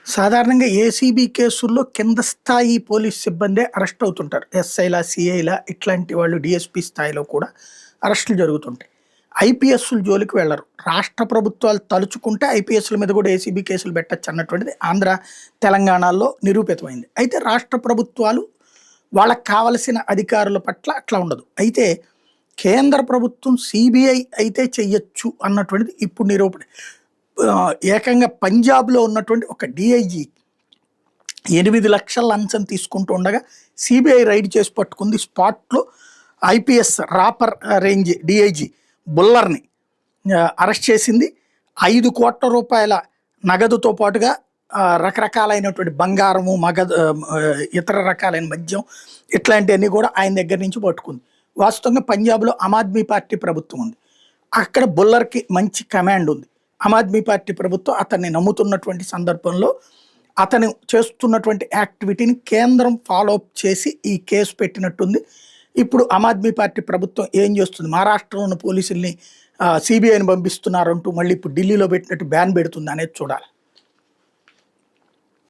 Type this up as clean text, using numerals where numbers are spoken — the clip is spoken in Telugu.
సాధారణంగా ఏసీబీ కేసుల్లో కింద స్థాయి పోలీస్ సిబ్బందే అరెస్ట్ అవుతుంటారు. ఎస్ఐలా, సీఐలా ఇట్లాంటి వాళ్ళు డీఎస్పీ స్థాయిలో కూడా అరెస్టులు జరుగుతుంటాయి. ఐపీఎస్‌ల జోలికి వెళ్లరు. రాష్ట్ర ప్రభుత్వాలు తలుచుకుంటే ఐపీఎస్‌ల మీద కూడా ఏసీబీ కేసులు పెట్టొచ్చు అన్నటువంటిది ఆంధ్ర, తెలంగాణలో నిరూపితమైంది. అయితే రాష్ట్ర ప్రభుత్వాలు వాళ్ళకి కావలసిన అధికారుల పట్ల అట్లా ఉండదు. అయితే కేంద్ర ప్రభుత్వం సీబీఐ అయితే చెయ్యొచ్చు అన్నటువంటిది ఇప్పుడు నిరూపణ. ఏకంగా పంజాబ్‌లో ఉన్నటువంటి ఒక డీఐజీ 8,00,000 లంచం తీసుకుంటూ ఉండగా సీబీఐ రైడ్ చేసి పట్టుకుంది. స్పాట్‌లో ఐపీఎస్ రాపర్ రేంజ్ డీఐజీ బుల్లర్‌ని అరెస్ట్ చేసింది. 5,00,00,000 నగదుతో పాటుగా రకరకాలైనటువంటి బంగారము, ఇతర రకాలైన మద్యం ఇట్లాంటివన్నీ కూడా ఆయన దగ్గర నుంచి పట్టుకుంది. వాస్తవంగా పంజాబ్‌లో ఆమ్ ఆద్మీ పార్టీ ప్రభుత్వం ఉంది. అక్కడ బుల్లర్‌కి మంచి కమాండ్ ఉంది. ఆమ్ ఆద్మీ పార్టీ ప్రభుత్వం అతన్ని నమ్ముతున్నటువంటి సందర్భంలో అతను చేస్తున్నటువంటి యాక్టివిటీని కేంద్రం ఫాలో అప్ చేసి ఈ కేసు పెట్టినట్టుంది. ఇప్పుడు ఆమ్ ఆద్మీ పార్టీ ప్రభుత్వం ఏం చేస్తుంది, మహారాష్ట్రలో ఉన్న పోలీసుల్ని సిబిఐని పంపిస్తున్నారంటూ మళ్ళీ ఇప్పుడు ఢిల్లీలో పెట్టినట్టు బ్యాన్ పెడుతుంది అనేది చూడాలి.